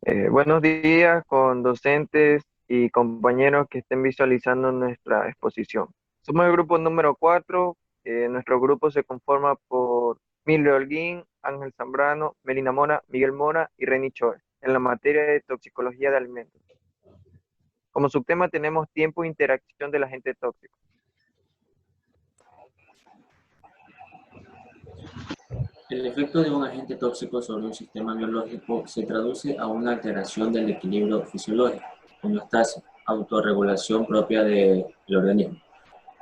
Buenos días con docentes y compañeros que estén visualizando nuestra exposición. Somos el grupo número 4. Nuestro grupo se conforma por Milio Holguín, Ángel Zambrano, Melina Mora, Miguel Mora y Reni Choi, en la materia de toxicología de alimentos. Como subtema tenemos tiempo e interacción del agente tóxico. El efecto de un agente tóxico sobre un sistema biológico se traduce a una alteración del equilibrio fisiológico, homeostasis, autorregulación propia del organismo,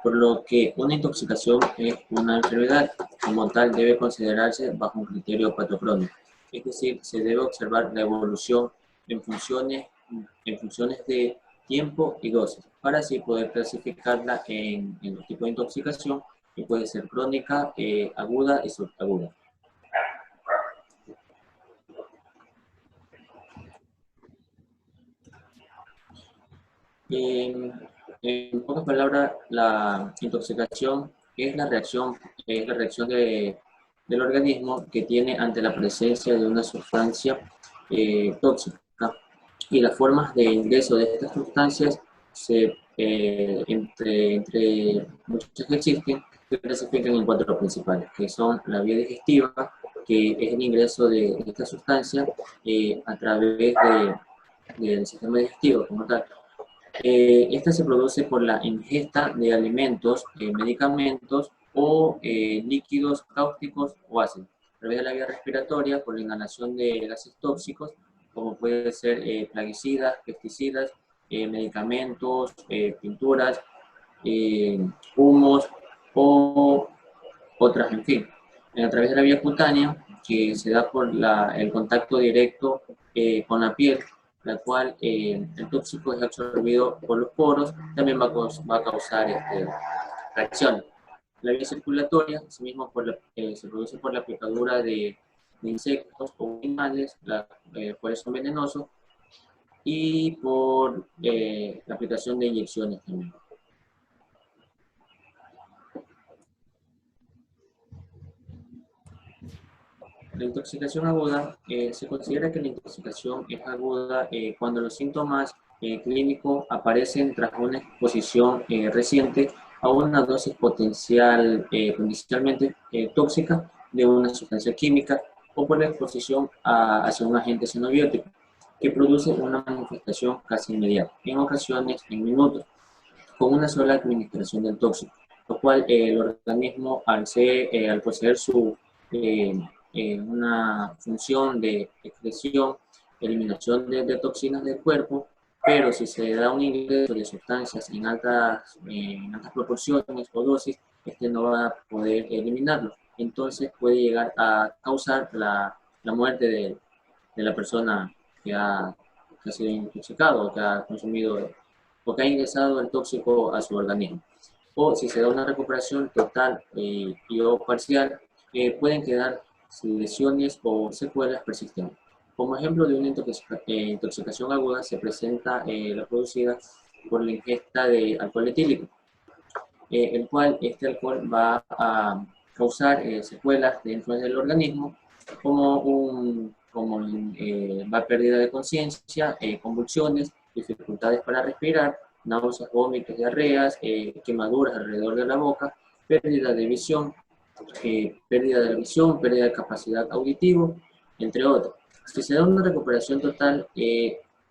por lo que una intoxicación es una enfermedad. Como tal, debe considerarse bajo un criterio patocrónico, es decir, se debe observar la evolución en funciones de tiempo y dosis, para así poder clasificarla en los tipos de intoxicación, que puede ser crónica, aguda y subaguda. En, en pocas palabras, la intoxicación es la reacción del organismo que tiene ante la presencia de una sustancia tóxica. Y las formas de ingreso de estas sustancias, entre muchas que existen, se clasifican en cuatro principales, que son la vía digestiva, que es el ingreso de esta sustancia a través del sistema digestivo como tal. Esta se produce por la ingesta de alimentos, medicamentos o líquidos cáusticos o ácidos. A través de la vía respiratoria, por la inhalación de gases tóxicos, como puede ser plaguicidas, pesticidas, medicamentos, pinturas, humos o otras, en fin. A través de la vía cutánea, que se da por el contacto directo con la piel, la cual el tóxico es absorbido por los poros, también va a causar reacciones. La vía circulatoria, asimismo, se produce por la picadura de insectos o animales, por eso son venenosos, y por la aplicación de inyecciones también. La intoxicación aguda, se considera que la intoxicación es aguda cuando los síntomas clínicos aparecen tras una exposición reciente a una dosis potencialmente tóxica de una sustancia química o por la exposición hacia un agente xenobiótico que produce una manifestación casi inmediata, en ocasiones en minutos, con una sola administración del tóxico, lo cual el organismo, al poseer eh, una función de excreción, eliminación de toxinas del cuerpo, pero si se da un ingreso de sustancias en altas proporciones o dosis, este no va a poder eliminarlo. Entonces puede llegar a causar la muerte de la persona que ha sido intoxicado o que ha consumido o que ha ingresado el tóxico a su organismo. O si se da una recuperación total y o parcial, pueden quedar lesiones o secuelas persistentes. Como ejemplo de una intoxicación aguda se presenta la producida por la ingesta de alcohol etílico, el cual este alcohol va a causar secuelas dentro del organismo, va pérdida de conciencia, convulsiones, dificultades para respirar, náuseas, vómitos, diarreas, quemaduras alrededor de la boca, pérdida de la visión, pérdida de capacidad auditiva, entre otros. Si se da una recuperación total,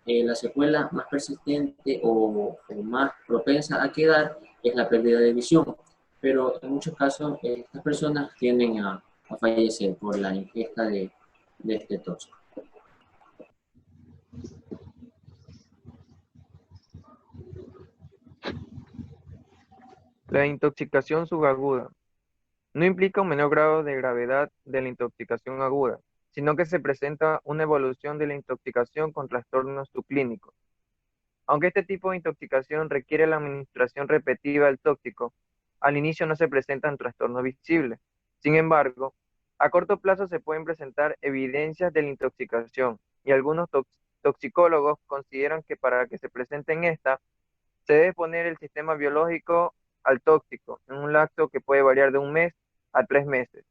la secuela más persistente o más propensa a quedar es la pérdida de visión, pero en muchos casos estas personas tienden a fallecer por la ingesta de este tóxico. La intoxicación subaguda no implica un menor grado de gravedad de la intoxicación aguda, sino que se presenta una evolución de la intoxicación con trastornos subclínicos. Aunque este tipo de intoxicación requiere la administración repetitiva del tóxico, al inicio no se presentan trastornos visibles. Sin embargo, a corto plazo se pueden presentar evidencias de la intoxicación y algunos toxicólogos consideran que para que se presenten estas, se debe poner el sistema biológico al tóxico en un lapso que puede variar de un mes a 3 meses.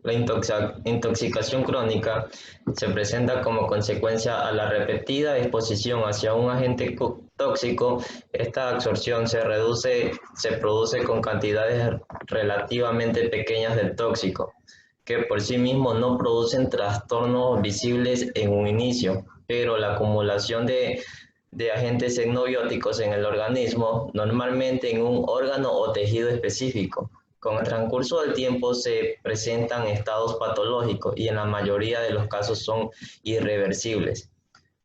La intoxicación crónica se presenta como consecuencia a la repetida exposición hacia un agente tóxico. Esta absorción se produce con cantidades relativamente pequeñas del tóxico, que por sí mismo no producen trastornos visibles en un inicio, pero la acumulación de agentes xenobióticos en el organismo, normalmente en un órgano o tejido específico. Con el transcurso del tiempo se presentan estados patológicos y en la mayoría de los casos son irreversibles.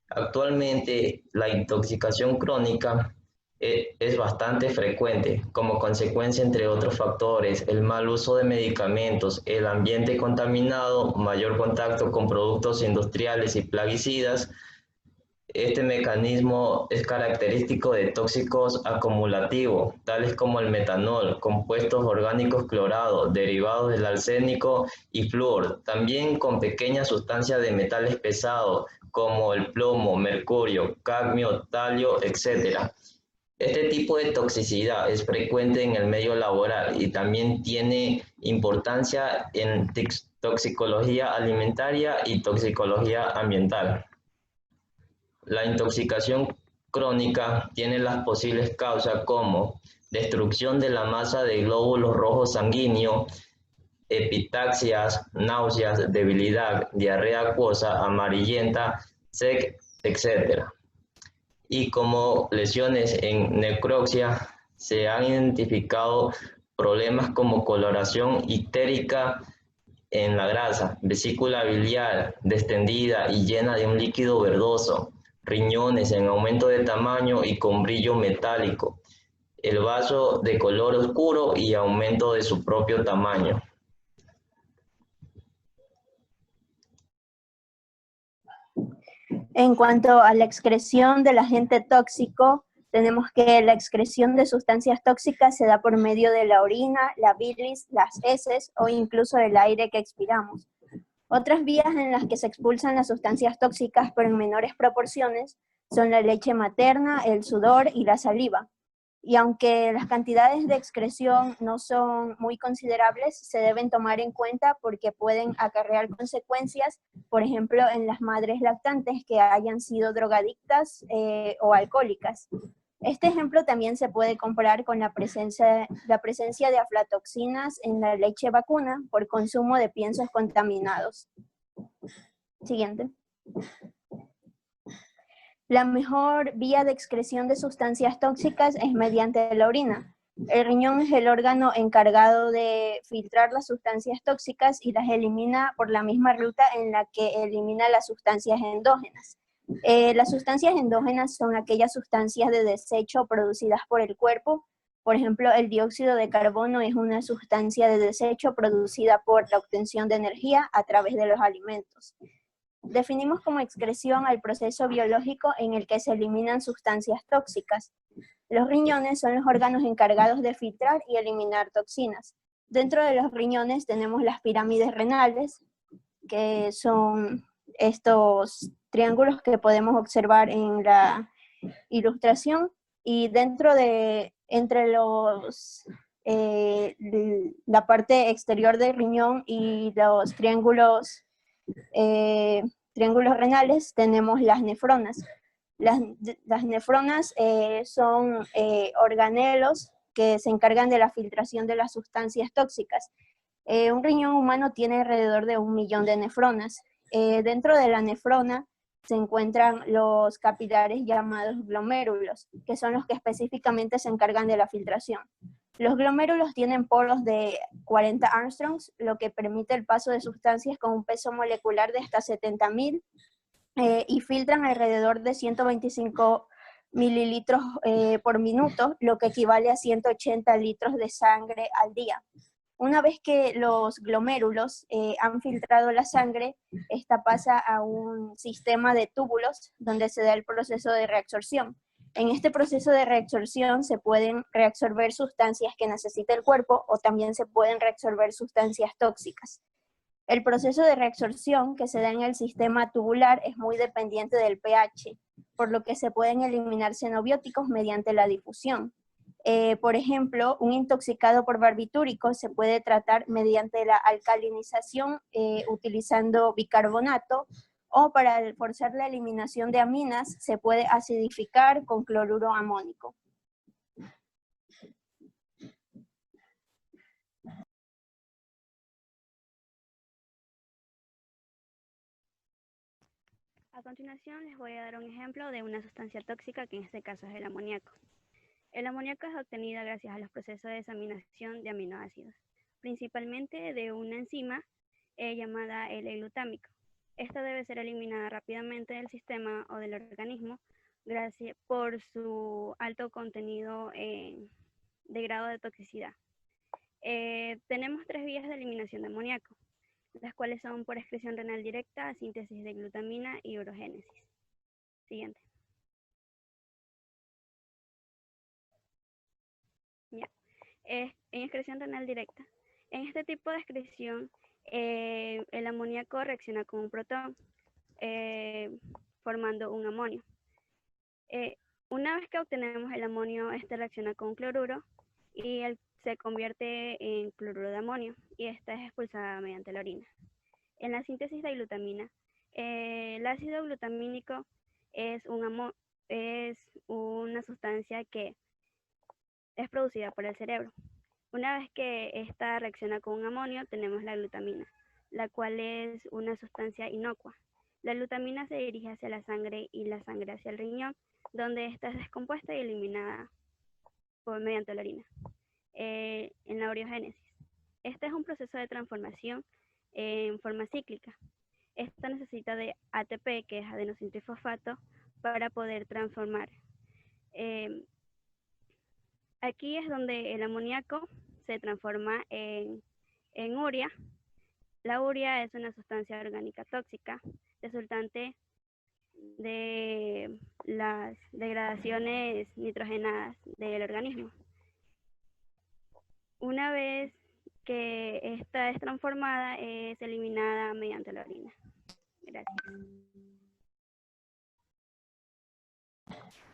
Actualmente, la intoxicación crónica es bastante frecuente como consecuencia, entre otros factores, el mal uso de medicamentos, el ambiente contaminado, mayor contacto con productos industriales y plaguicidas. Este mecanismo es característico de tóxicos acumulativos, tales como el metanol, compuestos orgánicos clorados, derivados del arsénico y flúor, también con pequeñas sustancias de metales pesados, como el plomo, mercurio, cadmio, talio, etc. Este tipo de toxicidad es frecuente en el medio laboral y también tiene importancia en toxicología alimentaria y toxicología ambiental. La intoxicación crónica tiene las posibles causas como destrucción de la masa de glóbulos rojos sanguíneos, epitaxias, náuseas, debilidad, diarrea acuosa, amarillenta, sec, etc. Y como lesiones en necropsia se han identificado problemas como coloración ictérica en la grasa, vesícula biliar distendida y llena de un líquido verdoso, riñones en aumento de tamaño y con brillo metálico, el vaso de color oscuro y aumento de su propio tamaño. En cuanto a la excreción del agente tóxico, tenemos que la excreción de sustancias tóxicas se da por medio de la orina, la bilis, las heces o incluso el aire que expiramos. Otras vías en las que se expulsan las sustancias tóxicas, pero en menores proporciones, son la leche materna, el sudor y la saliva. Y aunque las cantidades de excreción no son muy considerables, se deben tomar en cuenta porque pueden acarrear consecuencias, por ejemplo, en las madres lactantes que hayan sido drogadictas o alcohólicas. Este ejemplo también se puede comparar con la presencia de aflatoxinas en la leche vacuna por consumo de piensos contaminados. Siguiente. La mejor vía de excreción de sustancias tóxicas es mediante la orina. El riñón es el órgano encargado de filtrar las sustancias tóxicas y las elimina por la misma ruta en la que elimina las sustancias endógenas. Las sustancias endógenas son aquellas sustancias de desecho producidas por el cuerpo. Por ejemplo, el dióxido de carbono es una sustancia de desecho producida por la obtención de energía a través de los alimentos. Definimos como excreción al proceso biológico en el que se eliminan sustancias tóxicas. Los riñones son los órganos encargados de filtrar y eliminar toxinas. Dentro de los riñones tenemos las pirámides renales, que son estos triángulos que podemos observar en la ilustración, y entre la parte exterior del riñón y los triángulos renales tenemos las nefronas. Las nefronas son organelos que se encargan de la filtración de las sustancias tóxicas. Un riñón humano tiene alrededor de 1 millón de nefronas. Dentro de la nefrona se encuentran los capilares llamados glomérulos, que son los que específicamente se encargan de la filtración. Los glomérulos tienen poros de 40 angstroms, lo que permite el paso de sustancias con un peso molecular de hasta 70.000 y filtran alrededor de 125 mililitros por minuto, lo que equivale a 180 litros de sangre al día. Una vez que los glomérulos han filtrado la sangre, esta pasa a un sistema de túbulos donde se da el proceso de reabsorción. En este proceso de reabsorción se pueden reabsorber sustancias que necesita el cuerpo o también se pueden reabsorber sustancias tóxicas. El proceso de reabsorción que se da en el sistema tubular es muy dependiente del pH, por lo que se pueden eliminar xenobióticos mediante la difusión. Por ejemplo, un intoxicado por barbitúrico se puede tratar mediante la alcalinización utilizando bicarbonato, o para forzar la eliminación de aminas se puede acidificar con cloruro amónico. A continuación les voy a dar un ejemplo de una sustancia tóxica que en este caso es el amoníaco. El amoníaco es obtenido gracias a los procesos de desaminación de aminoácidos, principalmente de una enzima llamada L-glutámico. Esta debe ser eliminada rápidamente del sistema o del organismo por su alto contenido de grado de toxicidad. Tenemos 3 vías de eliminación de amoníaco, las cuales son por excreción renal directa, síntesis de glutamina y urogénesis. Siguiente. Ya. En excreción renal directa. En este tipo de excreción, el amoníaco reacciona con un protón, formando un amonio. Una vez que obtenemos el amonio, este reacciona con cloruro y se convierte en cloruro de amonio, y esta es expulsada mediante la orina. En la síntesis de glutamina, el ácido glutamínico es una sustancia que es producida por el cerebro. Una vez que esta reacciona con un amonio, tenemos la glutamina, la cual es una sustancia inocua. La glutamina se dirige hacia la sangre y la sangre hacia el riñón, donde esta es descompuesta y eliminada mediante la orina. En la ureogénesis. Este es un proceso de transformación en forma cíclica. Esta necesita de ATP, que es adenosintrifosfato, para poder transformar. Aquí es donde el amoníaco se transforma en urea. La urea es una sustancia orgánica tóxica resultante de las degradaciones nitrogenadas del organismo. Una vez que esta es transformada, es eliminada mediante la orina. Gracias.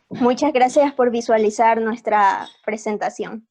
Muchas gracias por visualizar nuestra presentación.